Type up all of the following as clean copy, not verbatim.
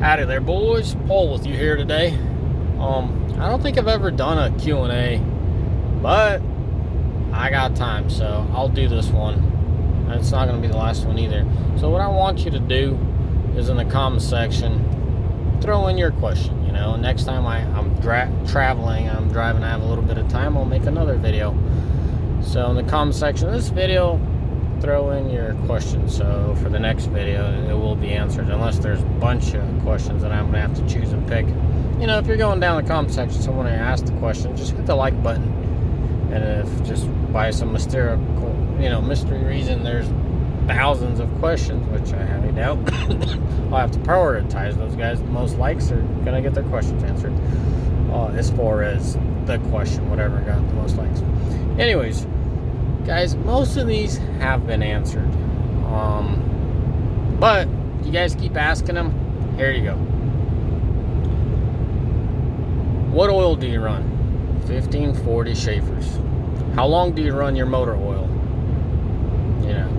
Howdy there, boys. Paul with you here today. I don't think I've ever done a Q&A, but I got time, so I'll do this one. And it's not going to be the last one either. So what I want you to do is in the comment section, throw in your question. You know, next time I'm traveling, I'm driving, I have a little bit of time, I'll make another video. So in the comment section of this video, throw in your questions, so for the next video it will be answered, unless there's a bunch of questions that I'm gonna have to choose and pick. You know, if you're going down the comment section, someone asks the question, just hit the like button. And if just by some mystery reason there's thousands of questions, which I highly doubt, I'll have to prioritize those guys. The most likes are gonna get their questions answered, as far as the question, whatever got the most likes. Anyways, guys, most of these have been answered, but you guys keep asking them. Here you go. What oil do you run? 1540 Schaefer's. How long do you run your motor oil? You know,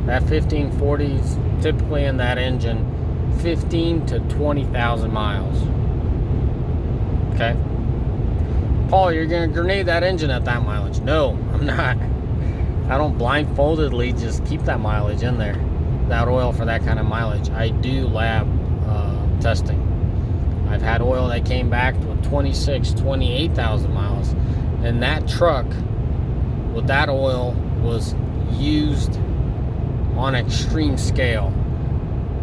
that 1540 is typically in that engine 15 to 20,000 miles. Okay, Paul, you're gonna grenade that engine at that mileage? No, I'm not. I don't blindfoldedly just keep that mileage in there, that oil for that kind of mileage. I do lab testing. I've had oil that came back with 28,000 miles, and that truck with that oil was used on an extreme scale,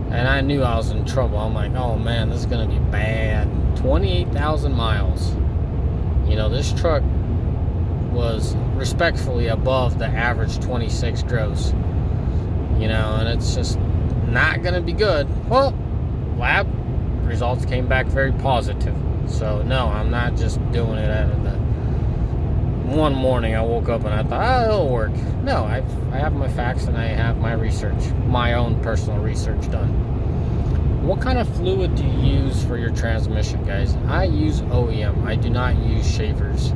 and I knew I was in trouble. I'm like, oh man, this is gonna be bad. 28,000 miles. You know, this truck was respectfully above the average 26 gross, you know, and it's just not gonna be good. Well, lab results came back very positive, so no, I'm not just doing it out of the one morning I woke up and I thought, oh, it'll work. No, I have my facts and I have my research, my own personal research done. What kind of fluid do you use for your transmission, guys? I use OEM. I do not use Schaefer's.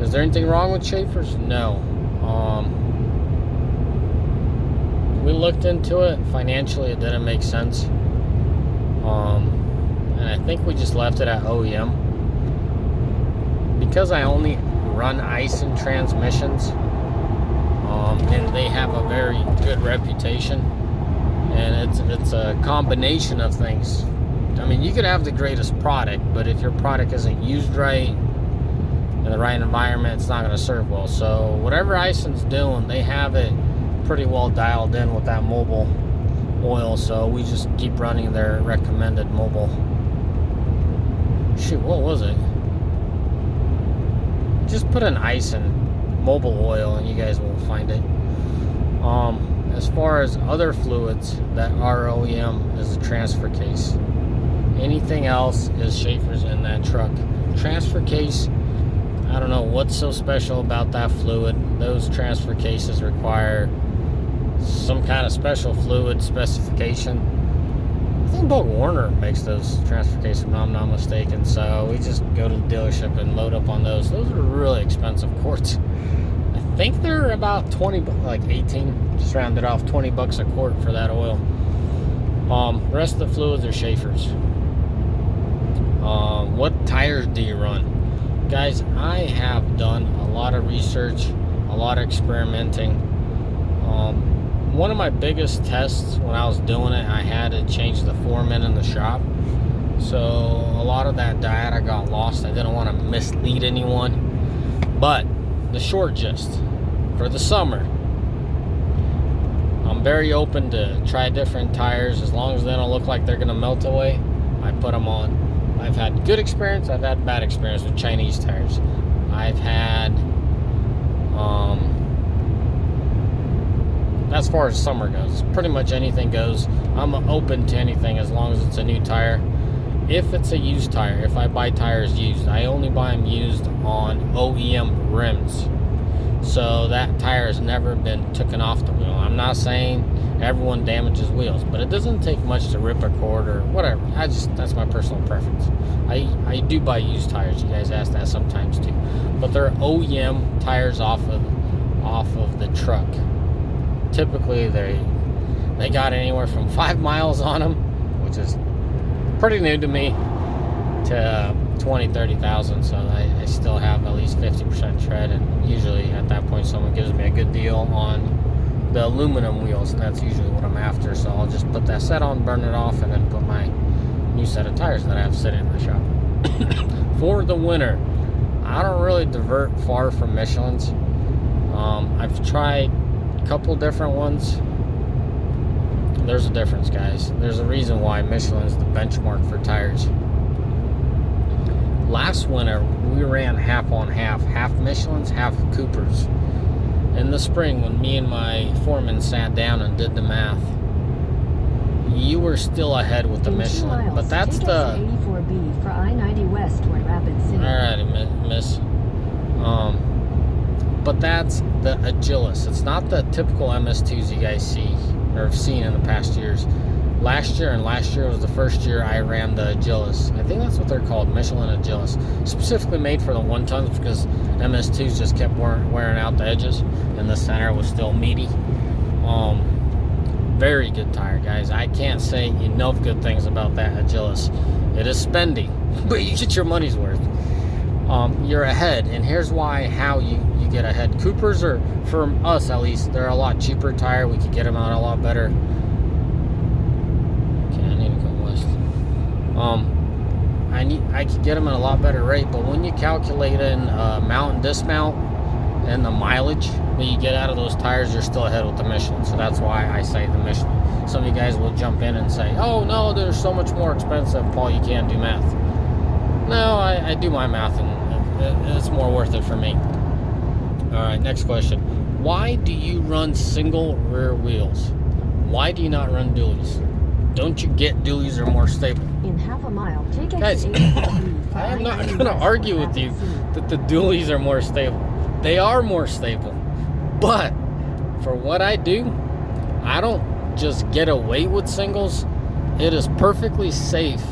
Is there anything wrong with Schaefer's? No. We looked into it. Financially, it didn't make sense. And I think we just left it at OEM. Because I only run Aisin transmissions, and they have a very good reputation. And it's a combination of things. I mean, you could have the greatest product, but if your product isn't used right, in the right environment, it's not going to serve well. So whatever Aisin's doing, they have it pretty well dialed in with that mobile oil, so we just keep running their recommended mobile. Shoot, what was it? Just put an Aisin mobile oil and you guys will find it. As far as other fluids that are OEM is a transfer case. Anything else is Schaefer's in that truck. Transfer case, I don't know what's so special about that fluid. Those transfer cases require some kind of special fluid specification. I think Boat Warner makes those transfer cases, if I'm not mistaken. So we just go to the dealership and load up on those. Those are really expensive quarts. I think they're about 20, like 18, just rounded off, 20 bucks a quart for that oil. The rest of the fluids are Schaefer's. What tires do you run? Guys, I have done a lot of research, a lot of experimenting. One of my biggest tests when I was doing it, I had to change the foreman in the shop. So a lot of that data got lost. I didn't want to mislead anyone. But the short gist, for the summer, I'm very open to try different tires. As long as they don't look like they're going to melt away, I put them on. I've had good experience, I've had bad experience with Chinese tires. I've had, as far as summer goes, pretty much anything goes. I'm open to anything as long as it's a new tire. If it's a used tire, if I buy tires used, I only buy them used on OEM rims. So that tire has never been taken off the wheel. I'm not saying everyone damages wheels, but it doesn't take much to rip a cord or whatever. That's my personal preference. I do buy used tires. You guys ask that sometimes too, but they're OEM tires off of the truck. Typically they got anywhere from 5 miles on them, which is pretty new to me, to 20,000-30,000, so I still have at least 50% tread, and usually at that point someone gives me a good deal on the aluminum wheels, and that's usually what I'm after. So I'll just put that set on, burn it off, and then put my new set of tires that I have sitting in the shop. For the winter, I don't really divert far from Michelin's. I've tried a couple different ones. There's a difference, guys. There's a reason why Michelin's the benchmark for tires. Last winter, we ran half on half Michelin's, half Cooper's. In the spring, when me and my foreman sat down and did the math, you were still ahead with the Michelin. Miles, but that's take the 84B for I-90 West toward Rapid City. Alrighty, miss. But that's the Agilis. It's not the typical MS2s you guys see or have seen in the past years. Last year was the first year I ran the Agilis. I think that's what they're called, Michelin Agilis. Specifically made for the 1-tons because MS2s just kept wearing out the edges and the center was still meaty. Very good tire, guys. I can't say enough good things about that Agilis. It is spendy, but you get your money's worth. You're ahead, and here's how you get ahead. Coopers are, for us at least, they're a lot cheaper tire. We could get them out a lot better. Okay, I need to go west. I could get them at a lot better rate, but when you calculate in mount and dismount and the mileage that you get out of those tires, you're still ahead with the Michelin. So that's why I say the Michelin. Some of you guys will jump in and say, oh no, they're so much more expensive, Paul, you can't do math. No, I do my math, and it's more worth it for me. Alright, next question. Why do you run single rear wheels? Why do you not run dualies? Don't you get dualies are more stable? In half a mile, take Guys, I am not going to argue with you that the dualies are more stable. They are more stable. But for what I do, I don't just get away with singles. It is perfectly safe,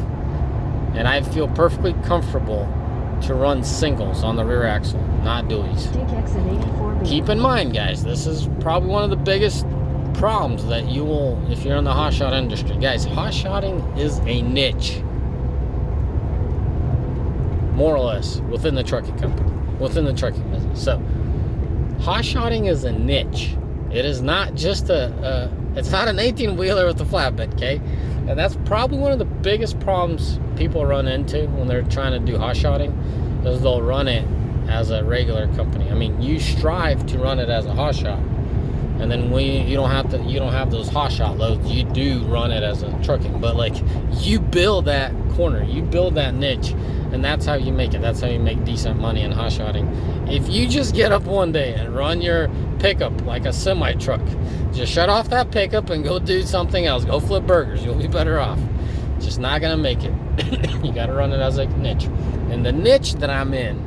and I feel perfectly comfortable to run singles on the rear axle, not dualies. Keep in mind, guys, this is probably one of the biggest problems that you will, if you're in the hotshot industry. Guys, hotshotting is a niche, more or less, within the trucking company, within the trucking business. So hotshotting is a niche. It is not just it's not an 18-wheeler with a flatbed, okay? And that's probably one of the biggest problems people run into when they're trying to do hotshotting, is they'll run it as a regular company. I mean, you strive to run it as a hotshot, and then you don't have those hotshot loads. You do run it as a trucking, but like, you build that corner, you build that niche, and that's how you make it. That's how you make decent money in hotshotting. If you just get up one day and run your pickup like a semi truck, just shut off that pickup and go do something else. Go flip burgers. You'll be better off. Just not gonna make it. You gotta run it as a niche. And the niche that I'm in,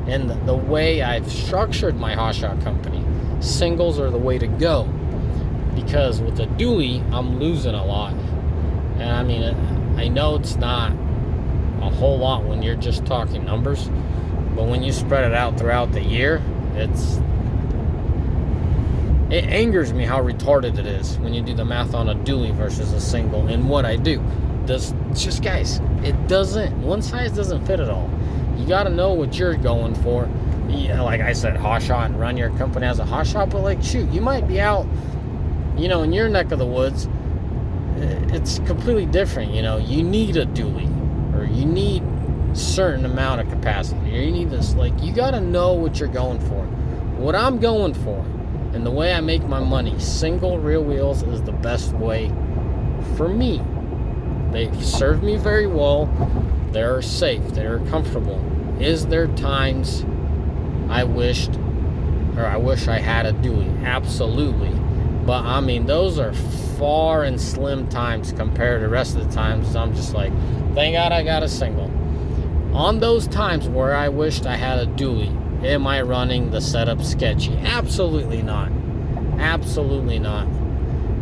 and the way I've structured my hotshot company, singles are the way to go. Because with a dually, I'm losing a lot. And I mean, I know it's not a whole lot when you're just talking numbers, but when you spread it out throughout the year, it angers me how retarded it is when you do the math on a dually versus a single and what I do. Guys, one size doesn't fit it all. You got to know what you're going for. Yeah, like I said, hotshot, and run your company as a hotshot, but like, shoot, you might be out, in your neck of the woods. It's completely different. You need a dually, or you need a certain amount of capacity, or you need this. Like, you got to know what you're going for. What I'm going for, and the way I make my money, single rear wheels is the best way for me. They serve me very well. They're safe. They're comfortable. Is there times I wish I had a dually? Absolutely. But I mean, those are far and slim times compared to the rest of the times. I'm just like, thank God I got a single. On those times where I wished I had a dually, am I running the setup sketchy? Absolutely not. Absolutely not.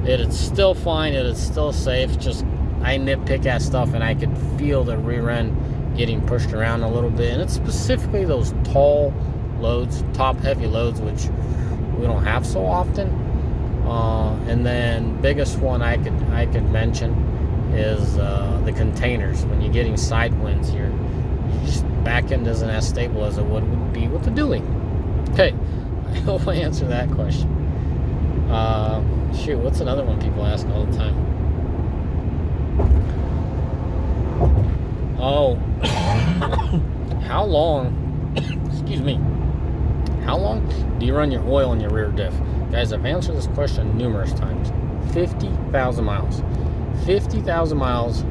It is still fine. It is still safe. Just I nitpick at stuff, and I could feel the rear end getting pushed around a little bit. And it's specifically those tall loads, top heavy loads, which we don't have so often. And then biggest one I could mention is the containers. When you're getting side winds, your just back end isn't as stable as it would be with the dually. Okay, I hope I answered that question. Shoot, what's another one people ask all the time? Oh, how long, excuse me, how long do you run your oil in your rear diff? Guys, I've answered this question numerous times. 50,000 miles. 50,000 miles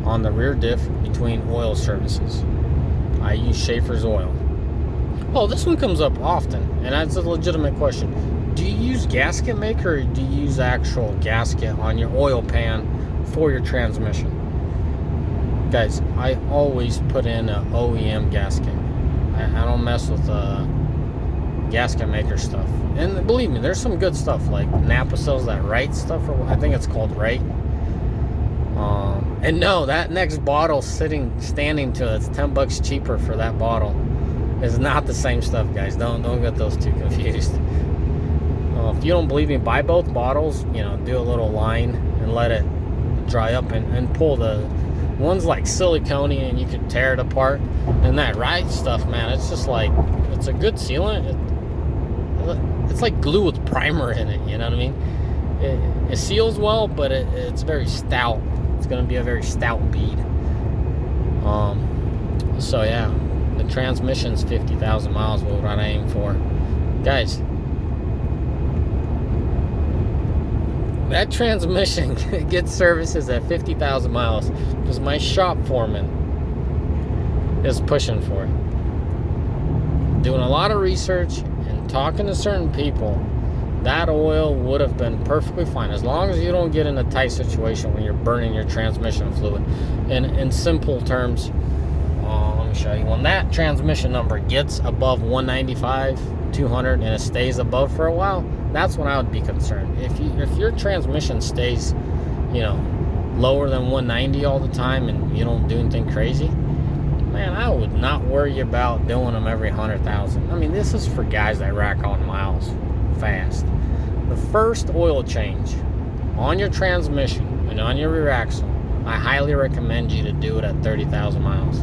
on the rear diff between oil services. I use Schaefer's oil. Oh, this one comes up often, and that's a legitimate question. Do you use gasket maker, or do you use actual gasket on your oil pan for your transmission? Guys, I always put in an OEM gasket. I don't mess with gasket maker stuff. And believe me, there's some good stuff, like Napa sells that Wright stuff, or I think it's called Wright. And no, that next bottle standing to it, it's $10 cheaper for that bottle. It's not the same stuff, guys. Don't get those two confused. If you don't believe me, buy both bottles. Do a little line and let it dry up, and pull the one's like silicone and you can tear it apart. And that Wright stuff, man, it's just like, it's a good sealant. It's like glue with primer in it. You know what I mean? It seals well, but it's very stout. It's going to be a very stout bead. So yeah, the transmission's 50,000 miles. What I aim for, guys. That transmission gets services at 50,000 miles because my shop foreman is pushing for it. Doing a lot of research and talking to certain people, that oil would have been perfectly fine as long as you don't get in a tight situation when you're burning your transmission fluid. And in simple terms, let me show you. When that transmission number gets above 195, 200, and it stays above for a while, that's when I would be concerned. If your transmission stays, lower than 190 all the time and you don't do anything crazy, man, I would not worry about doing them every 100,000. I mean, this is for guys that rack on miles fast. The first oil change on your transmission and on your rear axle, I highly recommend you to do it at 30,000 miles.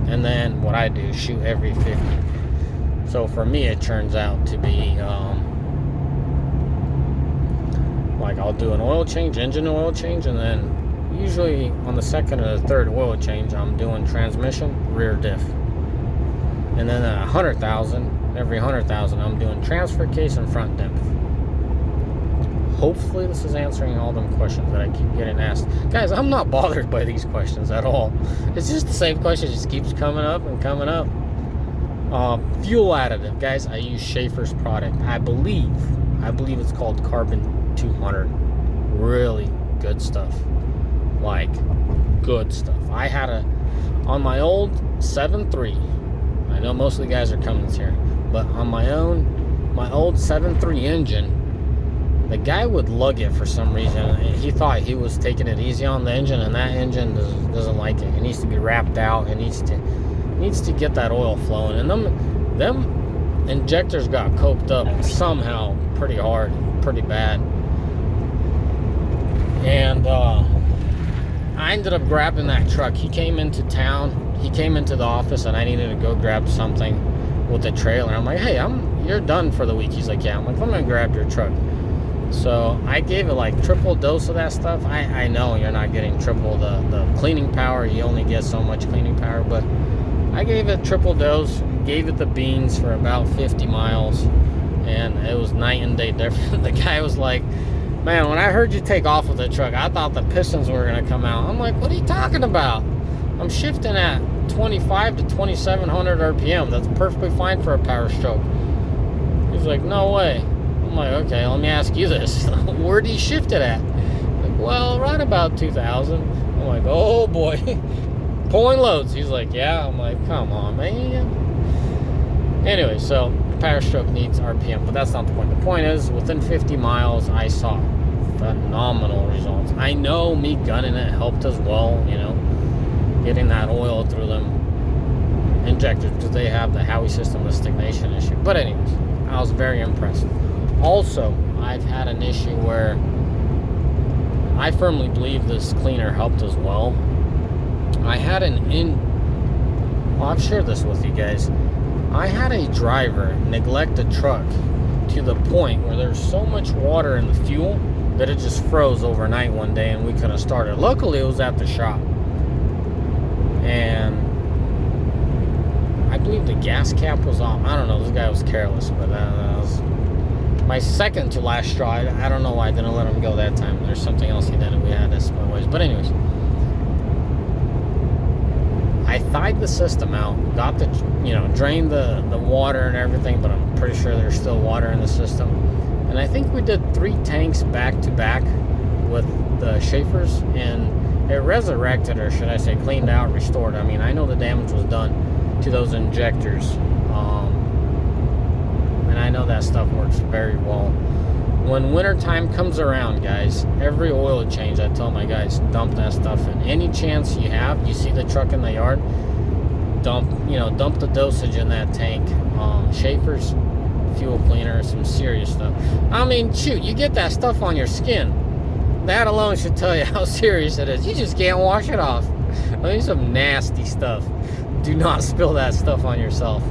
And then what I do is shoot every 50. So for me, it turns out to be like I'll do an oil change, engine oil change, and then usually on the second or the third oil change, I'm doing transmission, rear diff. And then at 100,000, every 100,000, I'm doing transfer case and front diff. Hopefully this is answering all them questions that I keep getting asked. Guys, I'm not bothered by these questions at all. It's just the same question, just keeps coming up and coming up. Fuel additive, guys, I use Schaefer's product. I believe it's called Carbon 200. Really good stuff. Like, good stuff. I had on my old 7.3, I know most of the guys are Cummins here, but on my old 7.3 engine, the guy would lug it for some reason. He thought he was taking it easy on the engine, and that engine doesn't like it. It needs to be wrapped out. It needs to get that oil flowing. And them injectors got coked up somehow pretty hard, pretty bad. And I ended up grabbing that truck. He came into town. He came into the office, and I needed to go grab something with the trailer. I'm like, hey, you're done for the week. He's like, yeah. I'm like, I'm gonna grab your truck. So I gave it like triple dose of that stuff. I know you're not getting triple the cleaning power. You only get so much cleaning power, but I gave it triple dose, gave it the beans for about 50 miles, and it was night and day different. The guy was like, man, when I heard you take off with the truck, I thought the pistons were going to come out. I'm like, what are you talking about? I'm shifting at 25 to 2,700 RPM. That's perfectly fine for a power stroke. He's like, no way. I'm like, okay, let me ask you this. Where do you shift it at? Like, well, right about 2,000. I'm like, oh boy. Pulling loads. He's like, yeah. I'm like, come on, man. Anyway, so power stroke needs RPM, but that's not the point. The point is, within 50 miles, I saw phenomenal results. I know me gunning it helped as well, getting that oil through them injectors, because they have the Howie system, the stagnation issue. But anyways, I was very impressed. Also, I've had an issue where I firmly believe this cleaner helped as well. I had well, I've shared this with you guys. I had a driver neglect a truck to the point where there's so much water in the fuel that it just froze overnight one day and we couldn't start it. Luckily, it was at the shop. And I believe the gas cap was off. I don't know, this guy was careless, but that was my second to last straw. I don't know why I didn't let him go that time. There's something else he did and we had this ways. But anyways, I thied the system out, got the, drained the water and everything, but I'm pretty sure there's still water in the system. And I think we did 3 tanks back to back with the Schaefer's, and it resurrected, or should I say cleaned out, restored. I mean, I know the damage was done to those injectors, and I know that stuff works very well. When winter time comes around, guys, every oil change, I tell my guys, dump that stuff in. Any chance you have, you see the truck in the yard, dump the dosage in that tank. Schaefer's fuel cleaner, some serious stuff. I mean, shoot, you get that stuff on your skin. That alone should tell you how serious it is. You just can't wash it off. I mean, some nasty stuff. Do not spill that stuff on yourself.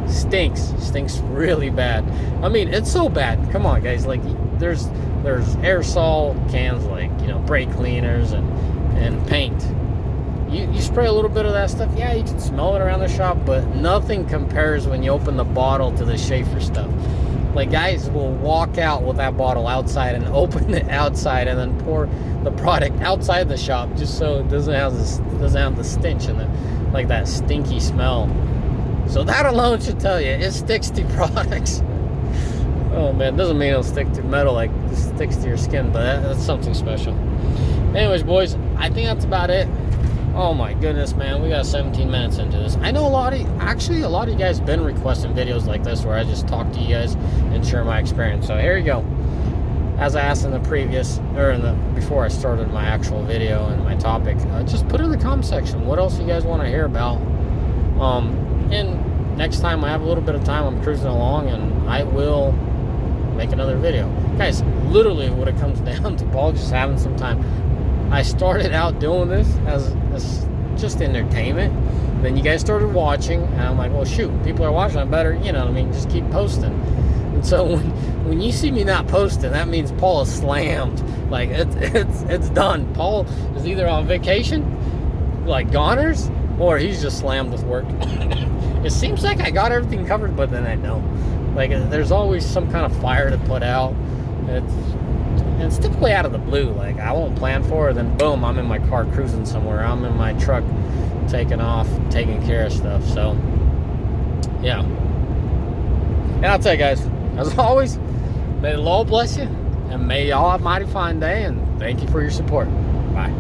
Stinks really bad. I mean, it's so bad. Come on, guys. Like, there's aerosol cans, like, brake cleaners and paint. You spray a little bit of that stuff, yeah, you can smell it around the shop, but nothing compares when you open the bottle to the Schaefer stuff. Like, guys will walk out with that bottle outside and open it outside and then pour the product outside the shop just so it doesn't have the stench and like that stinky smell. So that alone should tell you it sticks to products. Oh man, doesn't mean it'll stick to metal like it sticks to your skin, but that's something special. Anyways, boys, I think that's about it. Oh my goodness, man, we got 17 minutes into this. I know a lot of you guys been requesting videos like this where I just talk to you guys and share my experience. So here you go. As I asked in the before I started my actual video and my topic, just put it in the comment section. What else you guys want to hear about? And next time I have a little bit of time, I'm cruising along and I will make another video. Guys, literally what it comes down to, Paul, just having some time. I started out doing this as just entertainment. Then you guys started watching, and I'm like, well, shoot, people are watching. I better, just keep posting. And so when you see me not posting, that means Paul is slammed. Like, it's done. Paul is either on vacation, like goners, or he's just slammed with work. It seems like I got everything covered, but then I don't. Like, there's always some kind of fire to put out. It's typically out of the blue. Like, I won't plan for it, then boom, I'm in my car cruising somewhere. I'm in my truck taking off, taking care of stuff. So, yeah. And I'll tell you guys, as always, may the Lord bless you, and may y'all have a mighty fine day, and thank you for your support. Bye.